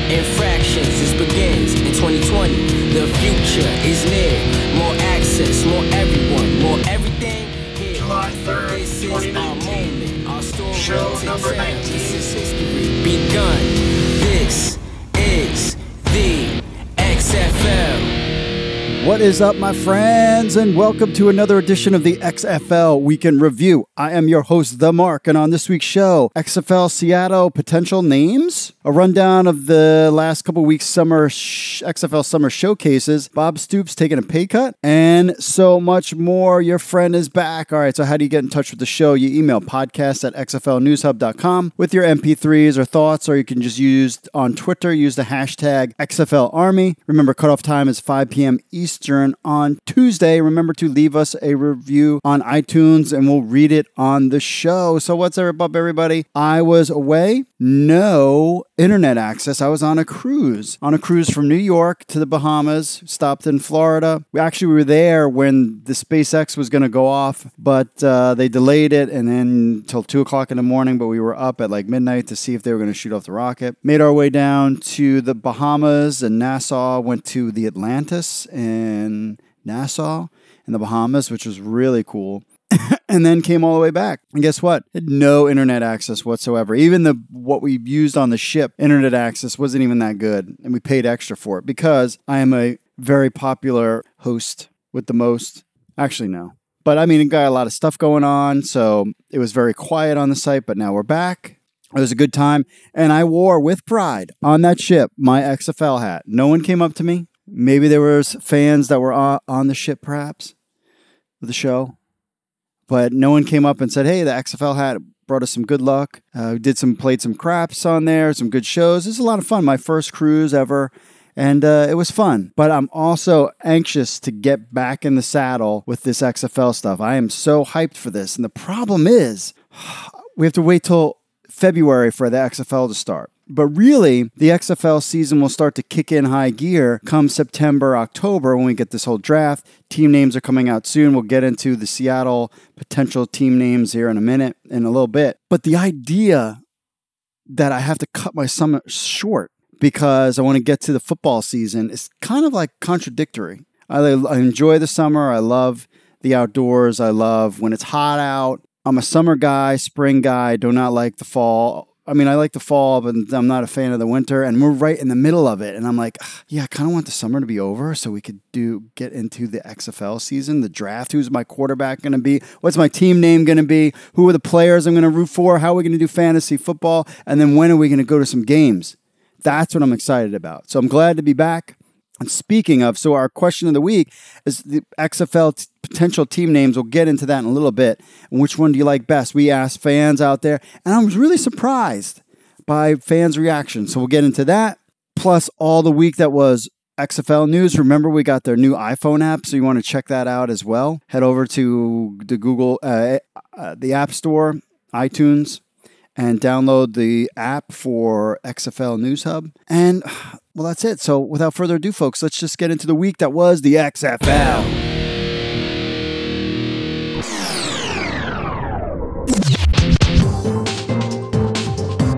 in fractions. This begins in 2020. The future is near. More access, more everyone, more everything. July 3rd, This is our 2019. moment, our story Show to number tell. 19. This is history begun. This is the XFL. What is up, my friends, and welcome to another edition of the XFL Weekend Review. I am your host, The Mark, and on this week's show, XFL Seattle potential names, a rundown of the last couple weeks' XFL summer showcases, Bob Stoops taking a pay cut, and so much more. Your friend is back. All right, so how do you get in touch with the show? You email podcast@xflnewshub.com with your MP3s or thoughts, or you can just use on Twitter, use the hashtag XFLArmy. Remember, cutoff time is 5 p.m. Eastern on Tuesday. Remember to leave us a review on iTunes and we'll read it on the show. So what's up, everybody? I was away. No internet access. I was on a cruise from New York to the Bahamas, stopped in Florida. We actually were there when the SpaceX was going to go off, but they delayed it and then till 2 o'clock in the morning, but we were up at like midnight to see if they were going to shoot off the rocket. Made our way down to the Bahamas and Nassau, went to the Atlantis in Nassau in the Bahamas, which was really cool. And then came all the way back. And guess what? Had no internet access whatsoever. Even what we used on the ship, internet access wasn't even that good. And we paid extra for it because I am a very popular host with the most. Actually, no. But I mean, it got a lot of stuff going on. So it was very quiet on the site, but now we're back. It was a good time. And I wore with pride on that ship my XFL hat. No one came up to me. Maybe there was fans that were on the ship, perhaps, of the show. But no one came up and said, hey, the XFL hat brought us some good luck. Played some craps on there, some good shows. It was a lot of fun. My first cruise ever. And it was fun. But I'm also anxious to get back in the saddle with this XFL stuff. I am so hyped for this. And the problem is, we have to wait till February for the XFL to start. But really, the XFL season will start to kick in high gear come September, October when we get this whole draft. Team names are coming out soon. We'll get into the Seattle potential team names here in a little bit. But the idea that I have to cut my summer short because I want to get to the football season is kind of like contradictory. I enjoy the summer. I love the outdoors. I love when it's hot out. I'm a summer guy, spring guy. Do not like the fall. I mean, I like the fall, but I'm not a fan of the winter, and we're right in the middle of it. And I'm like, yeah, I kind of want the summer to be over so we could get into the XFL season, the draft. Who's my quarterback going to be? What's my team name going to be? Who are the players I'm going to root for? How are we going to do fantasy football? And then when are we going to go to some games? That's what I'm excited about. So I'm glad to be back. And speaking of, so our question of the week is the XFL potential team names. We'll get into that in a little bit. And which one do you like best? We asked fans out there, and I was really surprised by fans' reaction. So we'll get into that. Plus all the week that was XFL news. Remember, we got their new iPhone app, so you want to check that out as well. Head over to the Google, the App Store, iTunes, and download the app for XFL News Hub. And, well, that's it. So without further ado, folks, let's just get into the week that was the XFL.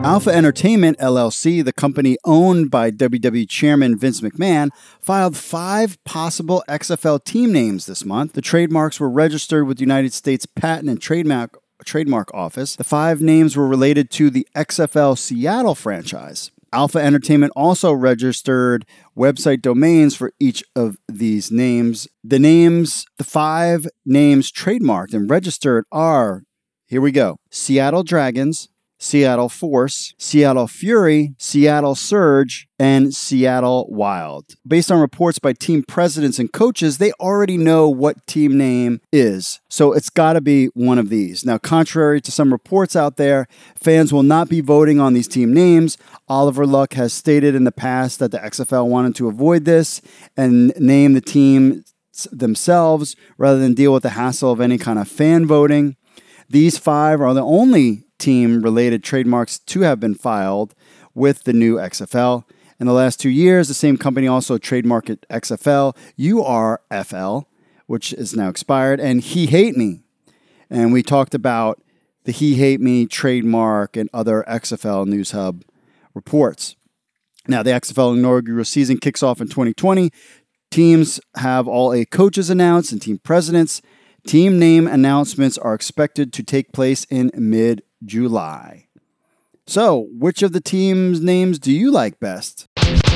Alpha Entertainment, LLC, the company owned by WWE Chairman Vince McMahon, filed 5 possible XFL team names this month. The trademarks were registered with the United States Patent and Trademark Office. The 5 names were related to the XFL Seattle franchise. Alpha Entertainment also registered website domains for each of these names. The 5 names trademarked and registered are, here we go, Seattle Dragons, Seattle Force, Seattle Fury, Seattle Surge, and Seattle Wild. Based on reports by team presidents and coaches, they already know what team name is. So it's got to be one of these. Now, contrary to some reports out there, fans will not be voting on these team names. Oliver Luck has stated in the past that the XFL wanted to avoid this and name the team themselves rather than deal with the hassle of any kind of fan voting. These 5 are the only team-related trademarks to have been filed with the new XFL. In the last 2 years, the same company also trademarked XFL, URFL, which is now expired, and He Hate Me. And we talked about the He Hate Me trademark and other XFL News Hub reports. Now, the XFL inaugural season kicks off in 2020. Teams have all 8 coaches announced and team presidents. Team name announcements are expected to take place in mid-July. So, which of the teams' names do you like best?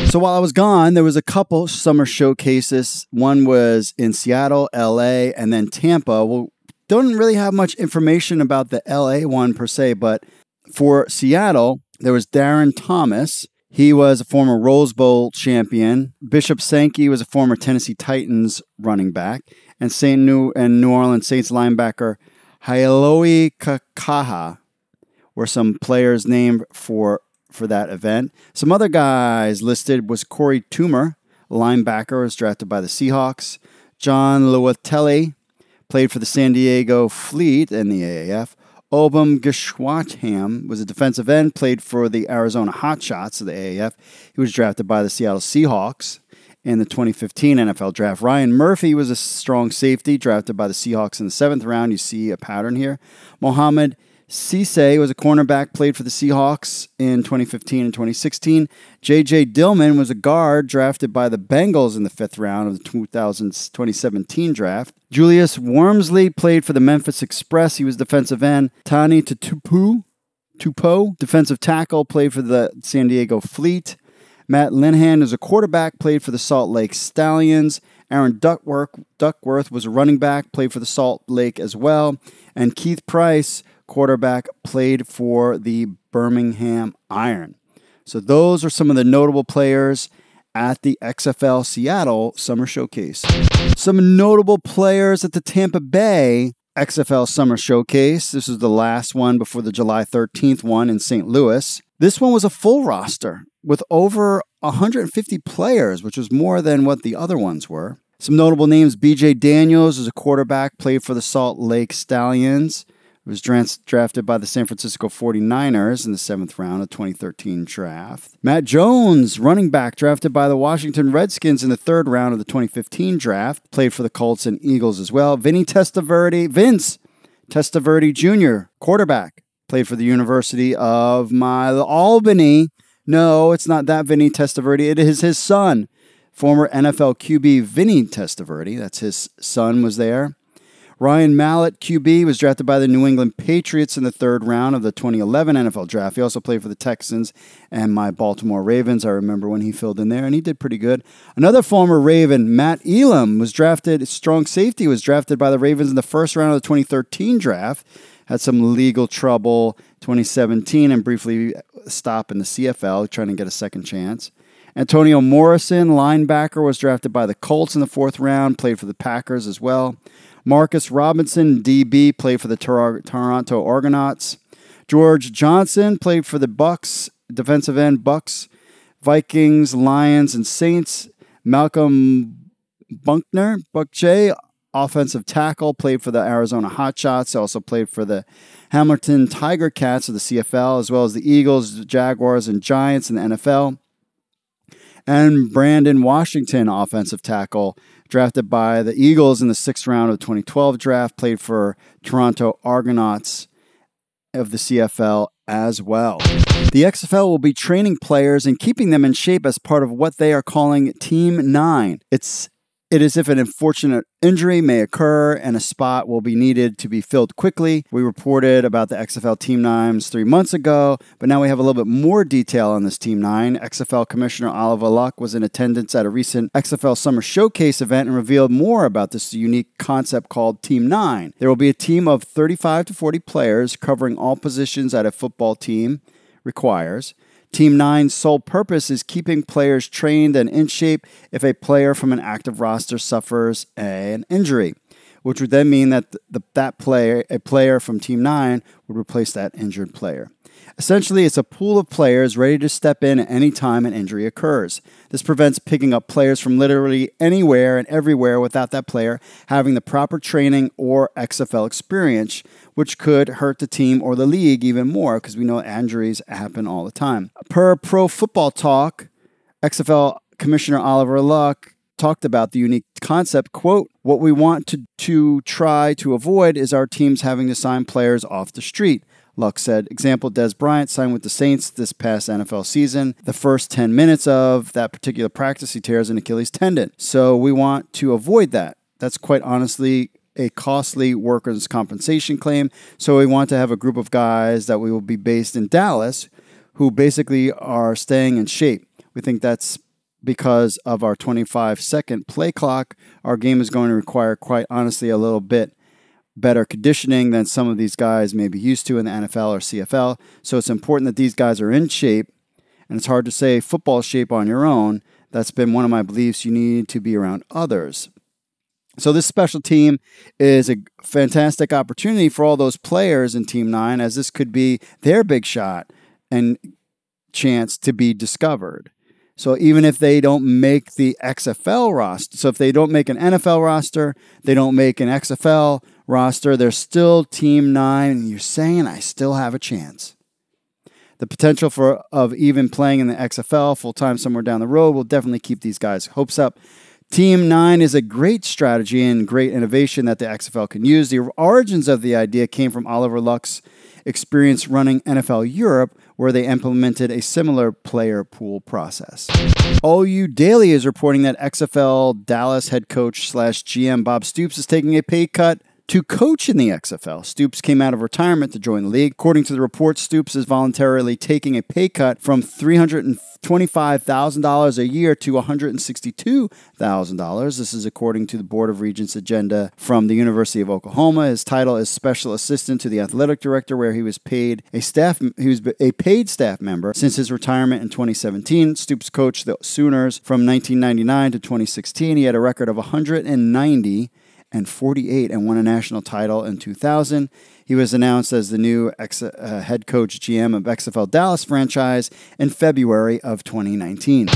So while I was gone, there was a couple summer showcases. One was in Seattle, LA, and then Tampa. Well, don't really have much information about the LA one per se, but for Seattle, there was Darren Thomas. He was a former Rose Bowl champion. Bishop Sankey was a former Tennessee Titans running back. And New Orleans Saints linebacker Haialoi Kakaha were some players named for that event. Some other guys listed was Corey Toomer, linebacker, was drafted by the Seahawks. John Luatelli played for the San Diego Fleet in the AAF. Obum Gishwatham was a defensive end, played for the Arizona Hotshots of the AAF. He was drafted by the Seattle Seahawks in the 2015 NFL Draft. Ryan Murphy was a strong safety, drafted by the Seahawks in the 7th round. You see a pattern here. Mohamed Cisse was a cornerback, played for the Seahawks in 2015 and 2016. J.J. Dillman was a guard, drafted by the Bengals in the 5th round of the 2017 draft. Julius Wormsley played for the Memphis Express. He was defensive end. Tani Tupo, defensive tackle, played for the San Diego Fleet. Matt Linehan is a quarterback, played for the Salt Lake Stallions. Aaron Duckworth was a running back, played for the Salt Lake as well. And Keith Price, quarterback, played for the Birmingham Iron. So those are some of the notable players at the XFL Seattle Summer Showcase. Some notable players at the Tampa Bay XFL Summer Showcase. This is the last one before the July 13th one in St. Louis. This one was a full roster with over 150 players, which was more than what the other ones were. Some notable names: B.J. Daniels is a quarterback, played for the Salt Lake Stallions. He was drafted by the San Francisco 49ers in the 7th round of 2013 draft. Matt Jones, running back, drafted by the Washington Redskins in the 3rd round of the 2015 draft. Played for the Colts and Eagles as well. Vince Testaverde Jr., quarterback. Played for the University of Albany. No, it's not that Vinny Testaverde. It is his son, former NFL QB Vinny Testaverde. That's his son was there. Ryan Mallett, QB, was drafted by the New England Patriots in the 3rd round of the 2011 NFL Draft. He also played for the Texans and my Baltimore Ravens. I remember when he filled in there, and he did pretty good. Another former Raven, Matt Elam, was drafted, strong safety, was drafted by the Ravens in the 1st round of the 2013 Draft. Had some legal trouble 2017 and briefly stopped in the CFL, trying to get a second chance. Antonio Morrison, linebacker, was drafted by the Colts in the 4th round, played for the Packers as well. Marcus Robinson, DB, played for the Toronto Argonauts. George Johnson played for the Bucks, defensive end, Bucks, Vikings, Lions, and Saints. Malcolm Buckche, offensive tackle, played for the Arizona Hotshots. Also played for the Hamilton Tiger Cats of the CFL, as well as the Eagles, Jaguars, and Giants in the NFL. And Brandon Washington, offensive tackle, drafted by the Eagles in the 6th round of the 2012 draft, played for Toronto Argonauts of the CFL as well. The XFL will be training players and keeping them in shape as part of what they are calling Team 9. It is if an unfortunate injury may occur and a spot will be needed to be filled quickly. We reported about the XFL Team 9s 3 months ago, but now we have a little bit more detail on this Team 9. XFL Commissioner Oliver Luck was in attendance at a recent XFL Summer Showcase event and revealed more about this unique concept called Team 9. There will be a team of 35 to 40 players covering all positions that a football team requires. Team 9's sole purpose is keeping players trained and in shape if a player from an active roster suffers an injury, which would then mean that a player from Team 9 would replace that injured player. Essentially, it's a pool of players ready to step in at any time an injury occurs. This prevents picking up players from literally anywhere and everywhere without that player having the proper training or XFL experience, which could hurt the team or the league even more because we know injuries happen all the time. Per Pro Football Talk, XFL Commissioner Oliver Luck talked about the unique concept, quote, "What we want to try to avoid is our teams having to sign players off the street. Luck said. Example, Des Bryant signed with the Saints this past NFL season. The first 10 minutes of that particular practice, he tears an Achilles tendon. So we want to avoid that. That's quite honestly a costly workers' compensation claim. So we want to have a group of guys that we will be based in Dallas who basically are staying in shape. We think that's because of our 25-second play clock. Our game is going to require, quite honestly, a little bit better conditioning than some of these guys may be used to in the NFL or CFL. So it's important that these guys are in shape, and it's hard to say football shape on your own. That's been one of my beliefs. You need to be around others. So this special team is a fantastic opportunity for all those players in Team 9, as this could be their big shot and chance to be discovered. So even if they don't make the XFL roster, so if they don't make an NFL roster, they don't make an XFL roster, they're still Team 9, and you're saying, I still have a chance. The potential of even playing in the XFL full-time somewhere down the road will definitely keep these guys' hopes up. Team 9 is a great strategy and great innovation that the XFL can use. The origins of the idea came from Oliver Luck's experience running NFL Europe, where they implemented a similar player pool process. OU Daily is reporting that XFL Dallas head coach / GM Bob Stoops is taking a pay cut to coach in the XFL. Stoops came out of retirement to join the league. According to the report, Stoops is voluntarily taking a pay cut from $325,000 a year to $162,000. This is according to the Board of Regents agenda from the University of Oklahoma. His title is Special Assistant to the Athletic Director, where he was paid a paid staff member since his retirement in 2017. Stoops coached the Sooners from 1999 to 2016. He had a record of 190 and 48 and won a national title in 2000. He was announced as the new head coach GM of XFL Dallas franchise in February of 2019.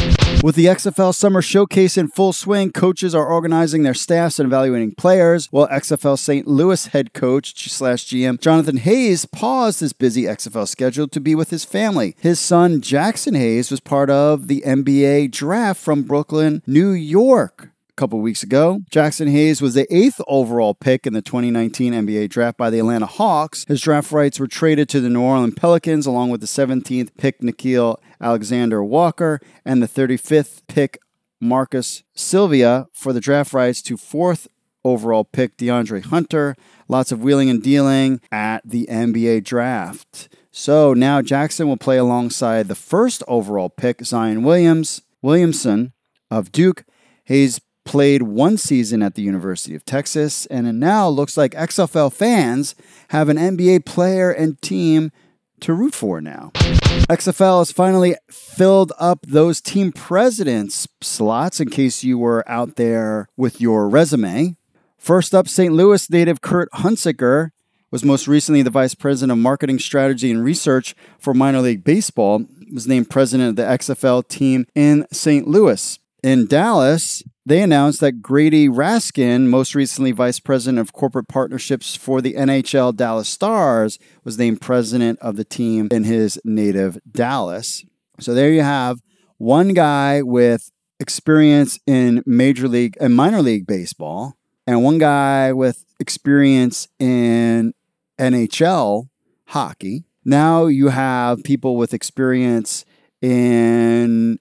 With the XFL Summer Showcase in full swing, coaches are organizing their staffs and evaluating players, while XFL St. Louis head coach / GM Jonathan Hayes paused his busy XFL schedule to be with his family. His son Jackson Hayes was part of the NBA draft from Brooklyn, New York. Couple weeks ago. Jackson Hayes was the 8th overall pick in the 2019 NBA draft by the Atlanta Hawks. His draft rights were traded to the New Orleans Pelicans along with the 17th pick Nickeil Alexander-Walker and the 35th pick Marcus Sylvia for the draft rights to 4th overall pick DeAndre Hunter. Lots of wheeling and dealing at the NBA draft. So now Jackson will play alongside the 1st overall pick Zion Williamson of Duke. Hayes played one season at the University of Texas, and it now looks like XFL fans have an NBA player and team to root for now. XFL has finally filled up those team presidents slots in case you were out there with your resume. First up, St. Louis native Kurt Hunziker was most recently the vice president of marketing strategy and research for minor league baseball, was named president of the XFL team in St. Louis. In Dallas, they announced that Grady Raskin, most recently vice president of corporate partnerships for the NHL Dallas Stars, was named president of the team in his native Dallas. So there you have one guy with experience in major league and minor league baseball, and one guy with experience in NHL hockey. Now you have people with experience in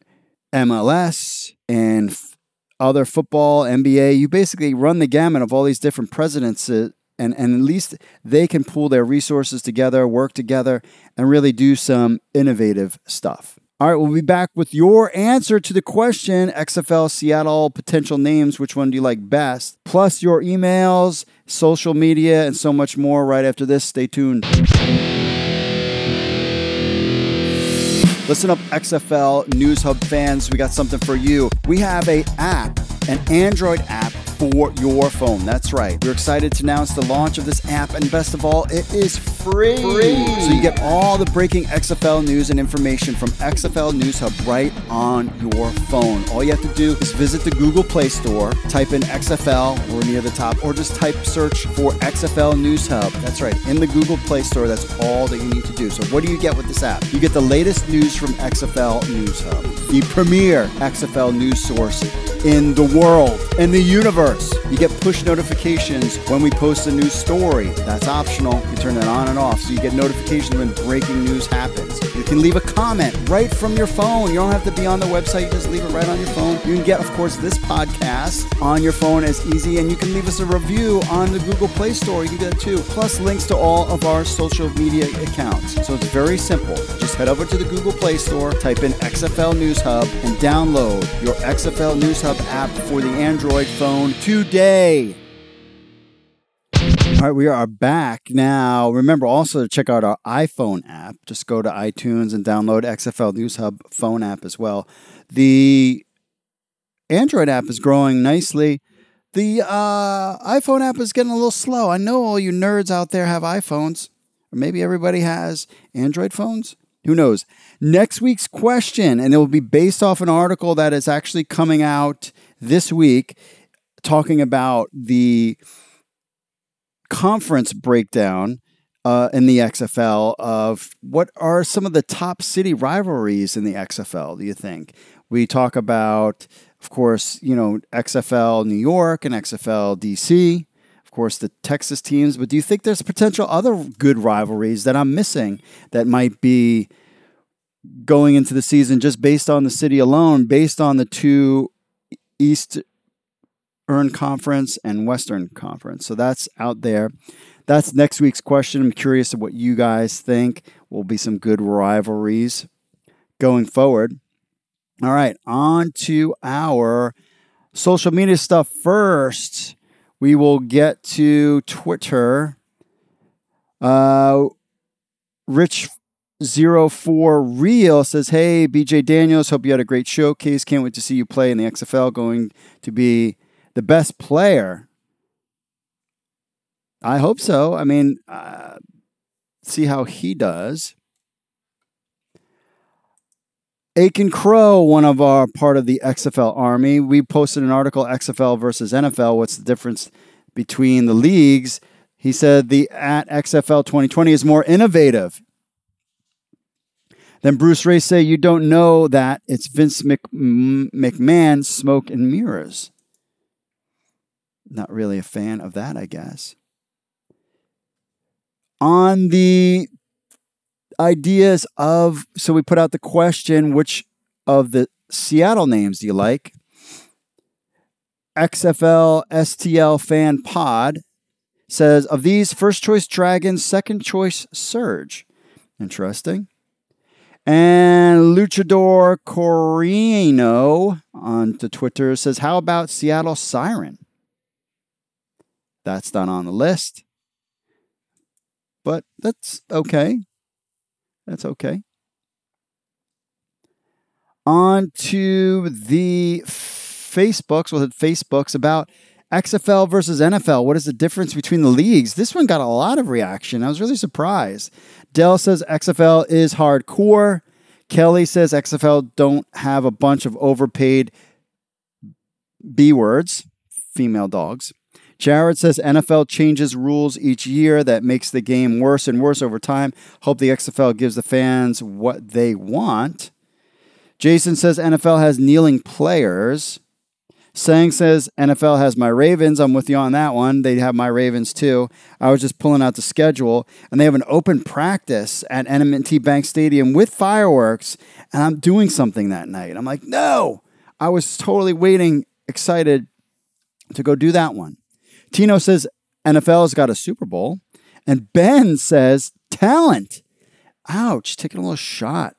MLS and other football, NBA. You basically run the gamut of all these different presidents, and at least they can pool their resources together, work together, and really do some innovative stuff. All right, we'll be back with your answer to the question, XFL Seattle potential names, which one do you like best? Plus your emails, social media, and so much more right after this. Stay tuned. Listen up, XFL News Hub fans. We got something for you. We have an Android app for your phone. That's right. We're excited to announce the launch of this app, and best of all, it is free. So you get all the breaking XFL news and information from XFL News Hub right on your phone. All you have to do is visit the Google Play Store, type in XFL or near the top, or just search for XFL News Hub. That's right. In the Google Play Store, that's all that you need to do. So what do you get with this app? You get the latest news from XFL News Hub, the premier XFL news source in the world, in the universe. You get push notifications when we post a new story. That's optional. You turn that on and off so you get notifications when breaking news happens. You can leave a comment right from your phone. You don't have to be on the website. You just leave it right on your phone. You can get, of course, this podcast on your phone as easy, and you can leave us a review on the Google Play Store. You can do that too. Plus links to all of our social media accounts. So it's very simple. Just head over to the Google Play Store, type in XFL News Hub, and download your XFL News Hub app for the Android phone today. All right, we are back now. Remember also to check out our iPhone app. Just go to iTunes and download XFL News Hub phone app as well. The Android app is growing nicely. The iPhone app is getting a little slow. I know all you nerds out there have iPhones, or maybe everybody has Android phones. Who knows? Next week's question, and it will be based off an article that is actually coming out this week, talking about the conference breakdown in the XFL of what are some of the top city rivalries in the XFL, do you think? We talk about, of course, XFL New York and XFL DC, of course, the Texas teams, but do you think there's potential other good rivalries that I'm missing that might be going into the season just based on the city alone, based on the two Eastern Conference and Western Conference? So that's out there. That's next week's question. I'm curious of what you guys think will be some good rivalries going forward. All right, on to our social media stuff first. We will get to Twitter. Rich04 Real says, hey, BJ Daniels, hope you had a great showcase. Can't wait to see you play in the XFL. Going to be the best player. I hope so. I mean, see how he does. Aiken Crow, one of our part of the XFL Army, we posted an article, XFL versus NFL. What's the difference between the leagues? He said the at XFL 2020 is more innovative. Then Bruce Ray say, you don't know that it's Vince McMahon smoke and mirrors. Not really a fan of that, I guess. On the ideas of, so we put out the question, which of the Seattle names do you like? XFL STL Fan Pod says, of these, first choice Dragons, second choice Surge. Interesting. And Luchador Corino on to Twitter says, how about Seattle Siren? That's not on the list. But that's okay. That's okay. On to the Facebooks. We'll hit Facebooks about XFL versus NFL. What is the difference between the leagues? This one got a lot of reaction. I was really surprised. Dell says XFL is hardcore. Kelly says XFL don't have a bunch of overpaid B words, female dogs. Jared says NFL changes rules each year that makes the game worse and worse over time. Hope the XFL gives the fans what they want. Jason says NFL has kneeling players. Sang says NFL has my Ravens. I'm with you on that one. They have my Ravens too. I was just pulling out the schedule, and they have an open practice at M&T Bank Stadium with fireworks, and I'm doing something that night. I'm like, no. I was totally waiting, excited to go do that one. Tino says NFL's got a Super Bowl. And Ben says talent. Ouch, taking a little shot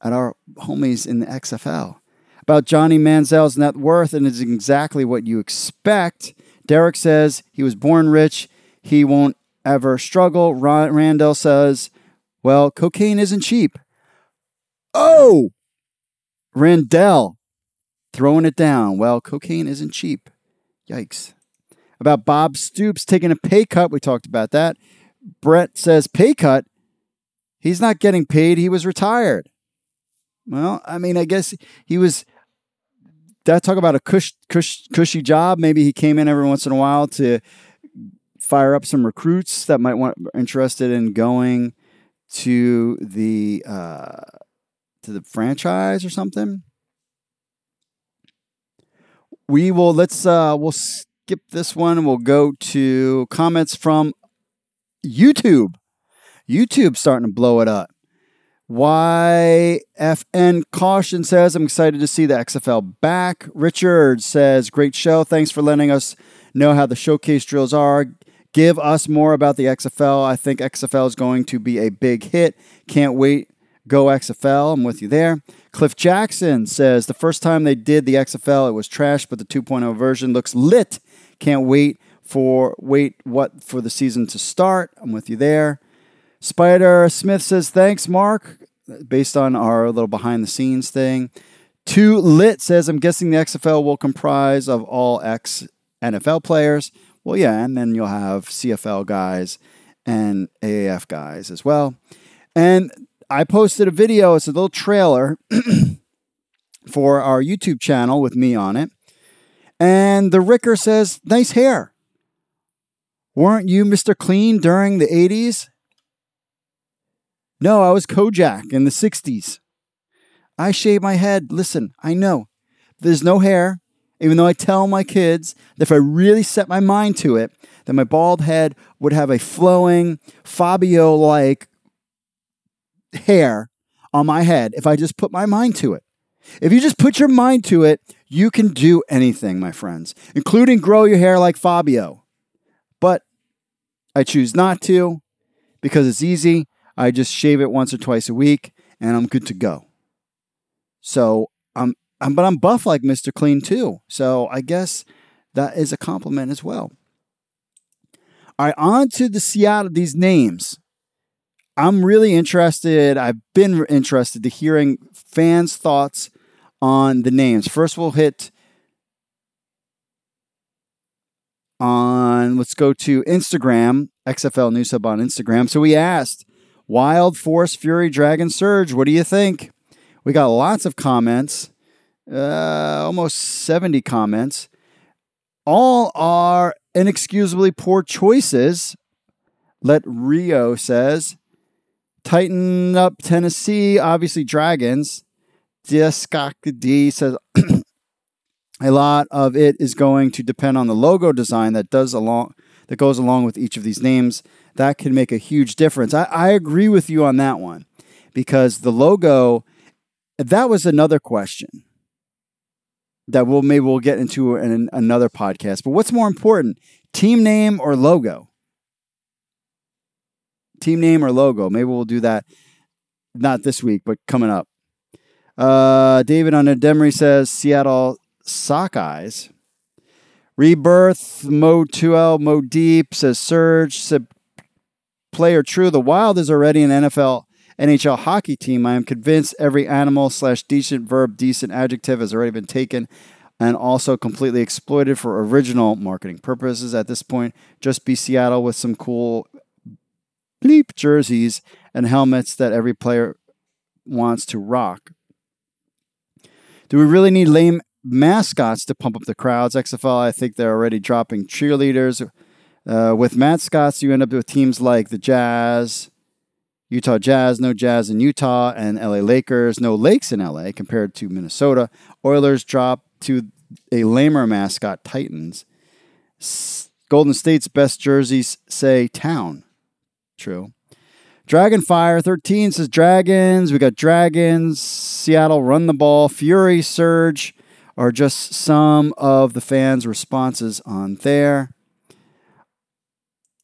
at our homies in the XFL. About Johnny Manziel's net worth, and it's exactly what you expect. Derek says he was born rich. He won't ever struggle. Randall says, well, cocaine isn't cheap. Oh! Randall throwing it down. Well, cocaine isn't cheap. Yikes. About Bob Stoops taking a pay cut. We talked about that. Brett says, pay cut? He's not getting paid. He was retired. Well, I mean, I guess he was... That talk about a cushy job. Maybe he came in every once in a while to fire up some recruits that might want interested in going to the franchise or something. we'll skip this one and we'll go to comments from YouTube. YouTube's starting to blow it up. YFN Caution says, I'm excited to see the XFL back. Richard says, great show. Thanks for letting us know how the showcase drills are. Give us more about the XFL. I think XFL is going to be a big hit. Can't wait. Go XFL. I'm with you there. Cliff Jackson says, the first time they did the XFL, it was trash, but the 2.0 version looks lit. Can't wait for the season to start. I'm with you there. Spider Smith says, thanks, Mark, based on our little behind-the-scenes thing. Too Lit says, I'm guessing the XFL will comprise of all ex-NFL players. Well, yeah, and then you'll have CFL guys and AAF guys as well. And I posted a video. It's a little trailer for our YouTube channel with me on it. And the Ricker says, nice hair. Weren't you Mr. Clean during the 80s? No, I was Kojak in the 60s. I shave my head. Listen, I know there's no hair, even though I tell my kids that if I really set my mind to it, that my bald head would have a flowing Fabio-like hair on my head if I just put my mind to it. If you just put your mind to it, you can do anything, my friends, including grow your hair like Fabio. But I choose not to because it's easy. I just shave it once or twice a week and I'm good to go. So but I'm buff like Mr. Clean too. So I guess that is a compliment as well. All right, on to these names. I'm really interested. I've been interested to hearing fans' thoughts on the names. First, we'll hit let's go to Instagram, XFL News Hub on Instagram. So we asked, Wild, Force, Fury, Dragon, Surge, what do you think? We got lots of comments, almost 70 comments. All are inexcusably poor choices. Let Rio says, Tighten up Tennessee, obviously Dragons. D says, a lot of it is going to depend on the logo design that goes along with each of these names. That can make a huge difference. I agree with you on that one because the logo, that was another question that we'll get into in another podcast. But what's more important, team name or logo? Team name or logo? Maybe we'll do that not this week, but coming up. David on Demery says Seattle Sockeyes. Rebirth, Mo 2L, Mo Deep says Surge, said player true. The Wild is already an NHL hockey team. I am convinced every animal / decent verb, decent adjective has already been taken and also completely exploited for original marketing purposes. At this point, just be Seattle with some cool bleep jerseys and helmets that every player wants to rock. Do we really need lame mascots to pump up the crowds? XFL, I think they're already dropping cheerleaders. With mascots, you end up with teams like the Jazz, Utah Jazz, no Jazz in Utah, and LA Lakers, no Lakes in LA compared to Minnesota. Oilers drop to a lamer mascot, Titans. Golden State's best jerseys say Town. True. Dragonfire 13 says Dragons. We got Dragons. Seattle run the ball. Fury, Surge are just some of the fans' responses on there.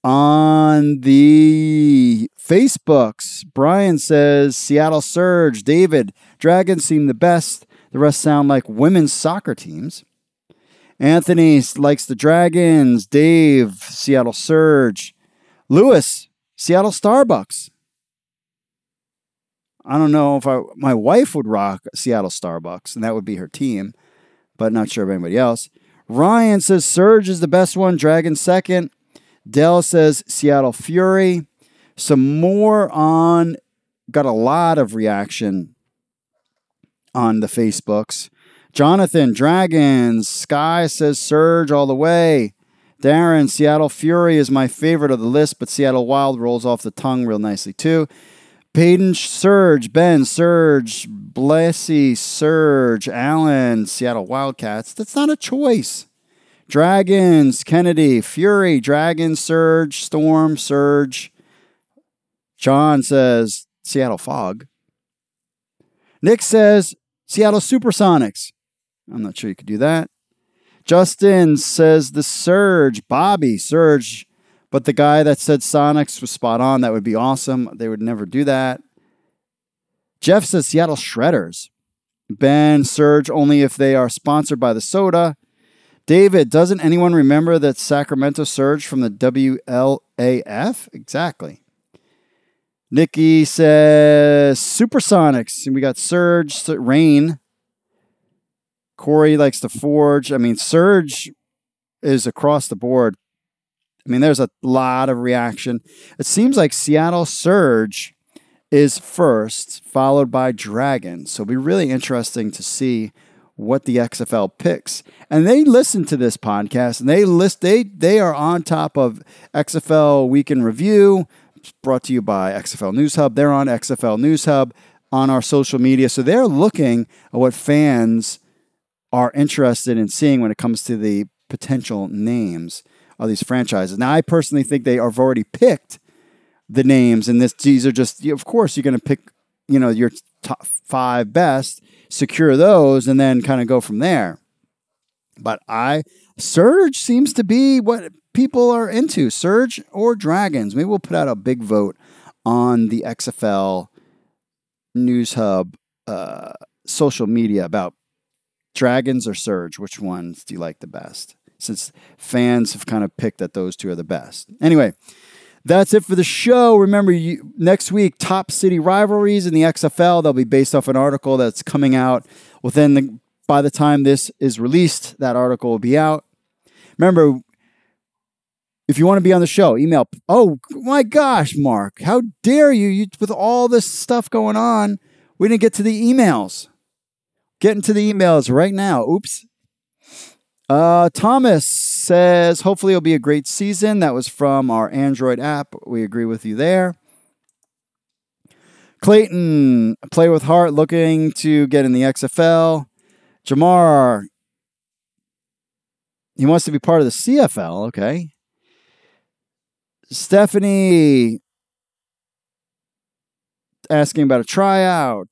On the Facebooks, Brian says Seattle Surge. David, Dragons seem the best. The rest sound like women's soccer teams. Anthony likes the Dragons. Dave, Seattle Surge. Lewis, Seattle Starbucks. I don't know if my wife would rock Seattle Starbucks, and that would be her team, but not sure of anybody else. Ryan says Surge is the best one, Dragon second. Dell says Seattle Fury. Some more got a lot of reaction on the Facebooks. Jonathan, Dragons. Sky says Surge all the way. Darren, Seattle Fury is my favorite of the list, but Seattle Wild rolls off the tongue real nicely too. Peyton, Surge, Ben, Surge, Blessy, Surge, Allen, Seattle Wildcats. That's not a choice. Dragons, Kennedy, Fury, Dragons, Surge, Storm, Surge. John says Seattle Fog. Nick says Seattle Supersonics. I'm not sure you could do that. Justin says the Surge. Bobby, Surge. But the guy that said Sonics was spot on. That would be awesome. They would never do that. Jeff says Seattle Shredders. Ben, Surge only if they are sponsored by the soda. David, doesn't anyone remember that Sacramento Surge from the WLAF? Exactly. Nikki says Supersonics. And we got Surge, Rain. Corey likes to Forge. I mean, Surge is across the board. I mean, there's a lot of reaction. It seems like Seattle Surge is first, followed by Dragon. So it'll be really interesting to see what the XFL picks. And they listen to this podcast, and they are on top of XFL Week in Review. It's brought to you by XFL News Hub. They're on XFL News Hub on our social media. So they're looking at what fans are interested in seeing when it comes to the potential names of these franchises. Now, I personally think they have already picked the names, and these are just, of course, you're going to pick, your top 5 best, secure those, and then kind of go from there. But Surge seems to be what people are into. Surge or Dragons. Maybe we'll put out a big vote on the XFL News Hub social media about Dragons or Surge. Which ones do you like the best? Since fans have kind of picked that those two are the best. Anyway, that's it for the show. Remember, next week, top city rivalries in the XFL. They'll be based off an article that's coming out by the time this is released, that article will be out. Remember, if you want to be on the show, email. Oh, my gosh, Mark. How dare you with all this stuff going on, we didn't get to the emails. Get into the emails right now. Oops. Thomas says, hopefully it'll be a great season. That was from our Android app. We agree with you there. Clayton, play with heart, looking to get in the XFL. Jamar, he wants to be part of the CFL. Okay. Stephanie, asking about a tryout.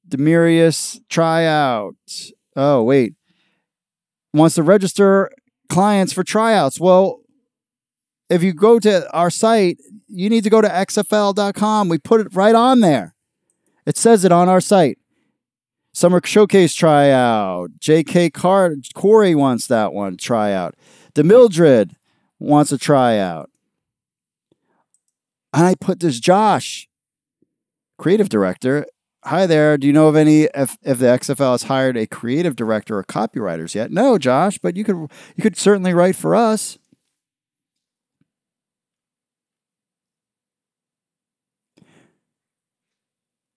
Demirius, tryout. Oh, wait. Wants to register clients for tryouts. Well, if you go to our site, you need to go to xfl.com. We put it right on there. It says it on our site. Summer Showcase tryout. J.K. Corey wants that one tryout. DeMildred wants a tryout. And I put this Josh, creative director. Hi there. Do you know of any if the XFL has hired a creative director or copywriters yet? No, Josh, but you could certainly write for us.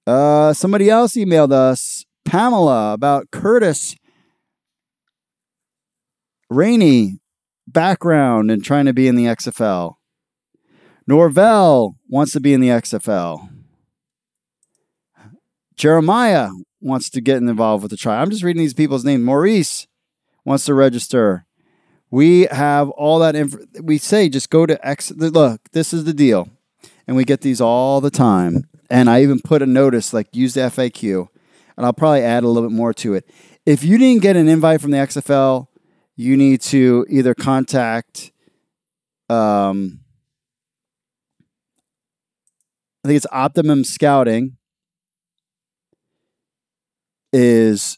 Somebody else emailed us, Pamela, about Curtis Rainey background and trying to be in the XFL. Norvell wants to be in the XFL. Jeremiah wants to get involved with the trial. I'm just reading these people's names. Maurice wants to register. We have all that we say just go to look, this is the deal. And we get these all the time. And I even put a notice like use the FAQ. And I'll probably add a little bit more to it. If you didn't get an invite from the XFL, you need to either contact I think it's Optimum Scouting is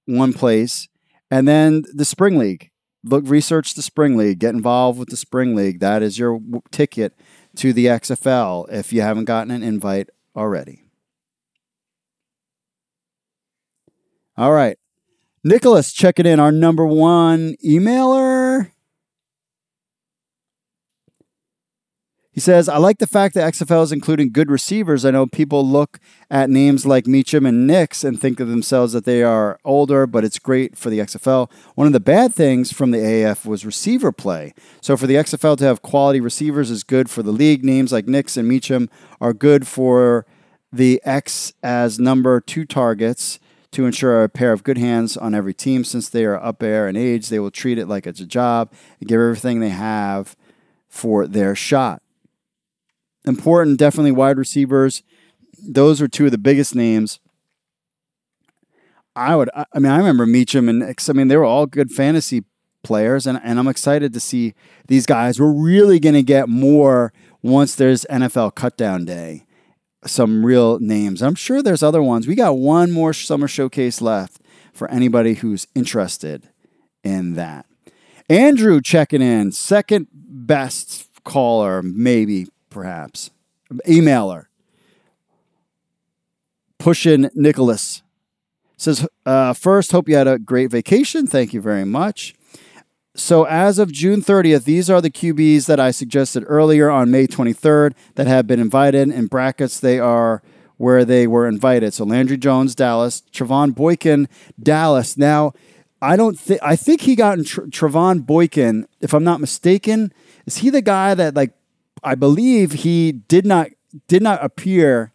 one place. And then the Spring League. Research the Spring League. Get involved with the Spring League. That is your ticket to the XFL if you haven't gotten an invite already. All right. Nicholas checking in, our number one emailer. He says, I like the fact that XFL is including good receivers. I know people look at names like Meacham and Nix and think of themselves that they are older, but it's great for the XFL. One of the bad things from the AAF was receiver play. So for the XFL to have quality receivers is good for the league. Names like Nix and Meacham are good for the X as number 2 targets to ensure a pair of good hands on every team. Since they are up there in age, they will treat it like it's a job and give everything they have for their shot. Important, definitely wide receivers. Those are 2 of the biggest names. I remember Meacham and Nix. They were all good fantasy players, and I'm excited to see these guys. We're really going to get more once there's NFL Cutdown Day. Some real names. I'm sure there's other ones. We got one more summer showcase left for anybody who's interested in that. Andrew checking in. Second best caller, maybe, perhaps. Emailer. Pushing Nicholas. Says, first, hope you had a great vacation. Thank you very much. So as of June 30th, these are the QBs that I suggested earlier on May 23rd that have been invited. In brackets, they are where they were invited. So Landry Jones, Dallas. Trevon Boykin, Dallas. Now, I think he got in Trevon Boykin, if I'm not mistaken. Is he the guy that, I believe he did not appear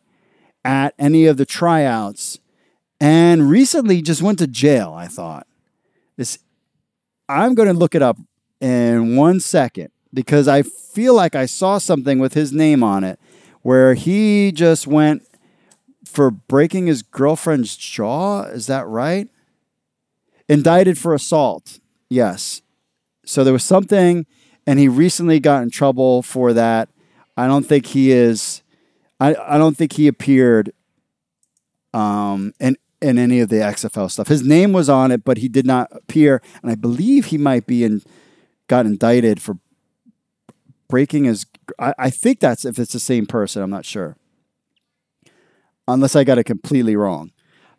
at any of the tryouts and recently just went to jail, I thought. I'm going to look it up in 1 second because I feel like I saw something with his name on it where he just went for breaking his girlfriend's jaw. Is that right? Indicted for assault. Yes. So there was something, and he recently got in trouble for that. I don't think he is. I don't think he appeared in any of the XFL stuff. His name was on it, but he did not appear, and I believe he might be got indicted for breaking his. I think that's if it's the same person. I'm not sure, unless I got it completely wrong.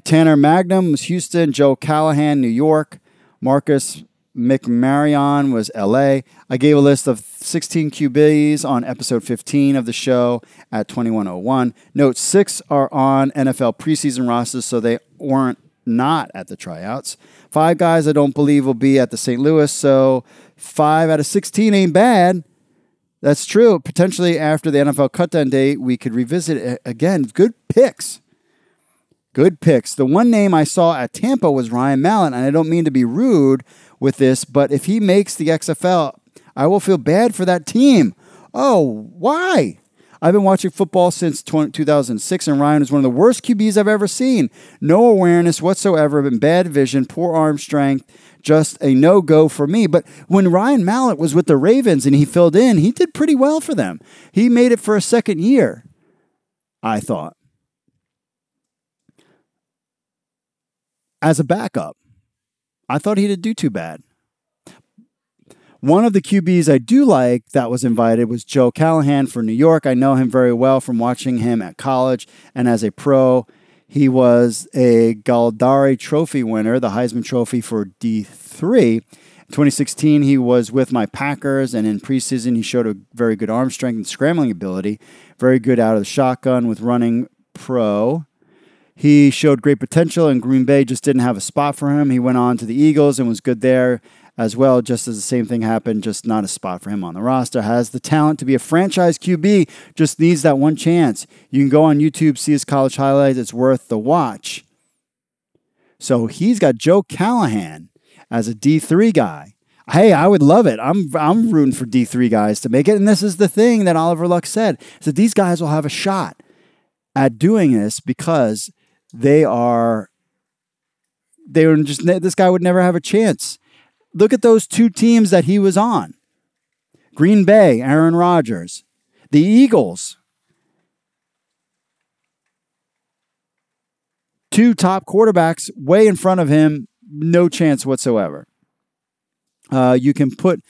Tanner Magnum was Houston. Joe Callahan, New York. Marcus McMarion was L.A. I gave a list of 16 QBs on episode 15 of the show at 21:01. Note 6 are on NFL preseason rosters, so they weren't not at the tryouts. 5 guys I don't believe will be at the St. Louis, so 5 out of 16 ain't bad. That's true. Potentially after the NFL Cutdown Day, we could revisit it again. Good picks. Good picks. The one name I saw at Tampa was Ryan Mallett, and I don't mean to be rude with this, but if he makes the XFL, I will feel bad for that team. Oh, why? I've been watching football since 2006, and Ryan is one of the worst QBs I've ever seen. No awareness whatsoever, and bad vision, poor arm strength, just a no-go for me. But when Ryan Mallett was with the Ravens and he filled in, he did pretty well for them. He made it for a second year, I thought, as a backup. I thought he didn't do too bad. One of the QBs I do like that was invited was Joe Callahan for New York. I know him very well from watching him at college and as a pro. He was a Galdari Trophy winner, the Heisman Trophy for D3. In 2016, he was with my Packers, and in preseason, he showed a very good arm strength and scrambling ability. Very good out of the shotgun with running pro. He showed great potential, and Green Bay just didn't have a spot for him. He went on to the Eagles and was good there as well, just as the same thing happened, just not a spot for him on the roster. Has the talent to be a franchise QB, just needs that one chance. You can go on YouTube, see his college highlights. It's worth the watch. So he's got Joe Callahan as a D3 guy. Hey, I would love it. I'm rooting for D3 guys to make it, and this is the thing that Oliver Luck said, is that these guys will have a shot at doing this because this guy would never have a chance. Look at those 2 teams that he was on. Green Bay, Aaron Rodgers. The Eagles. 2 top quarterbacks way in front of him. No chance whatsoever. You can put...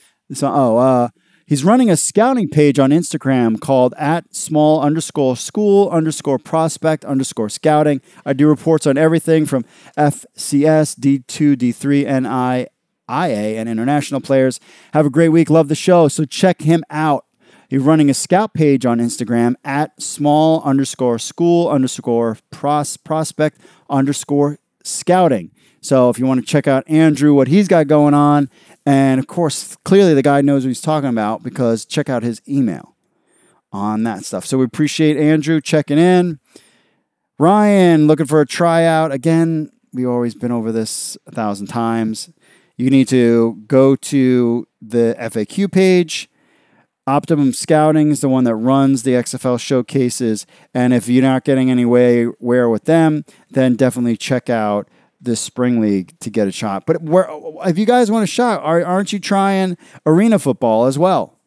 he's running a scouting page on Instagram called @small_school_prospect_scouting. I do reports on everything from FCS, D2, D3, NIIA, and international players. Have a great week. Love the show. So check him out. He's running a scout page on Instagram at small_school_prospect_scouting. So if you want to check out Andrew, what he's got going on, and of course, clearly the guy knows what he's talking about because check out his email on that stuff. So we appreciate Andrew checking in. Ryan, looking for a tryout. Again, we've always been over this 1,000 times. You need to go to the FAQ page. Optimum Scouting is the one that runs the XFL showcases. And if you're not getting anywhere with them, then definitely check out this spring league to get a shot. But if you guys want a shot, aren't you trying arena football as well?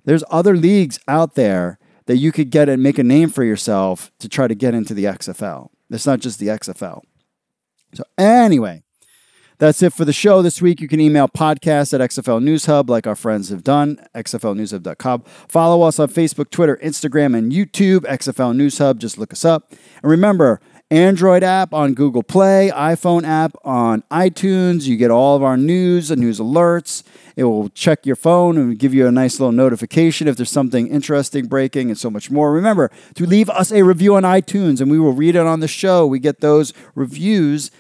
There's other leagues out there that you could get and make a name for yourself to try to get into the XFL. It's not just the XFL. So anyway, that's it for the show this week. You can email podcast at XFL News Hub like our friends have done, xflnewshub.com. Follow us on Facebook, Twitter, Instagram, and YouTube, XFL News Hub. Just look us up. And remember, Android app on Google Play, iPhone app on iTunes. You get all of our news and news alerts. It will check your phone and give you a nice little notification if there's something interesting breaking and so much more. Remember to leave us a review on iTunes and we will read it on the show. We get those reviews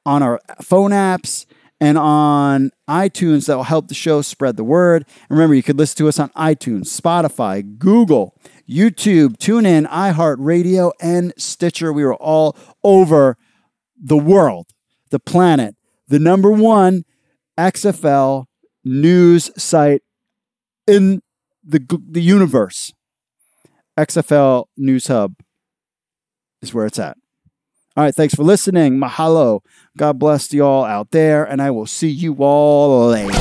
on our phone apps and on iTunes that will help the show spread the word. And remember, you could listen to us on iTunes, Spotify, Google, YouTube, TuneIn, iHeartRadio, and Stitcher. We are all over the world, the planet, the #1 XFL news site in the universe. XFL News Hub is where it's at. All right, thanks for listening. Mahalo. God bless you all out there, and I will see you all later.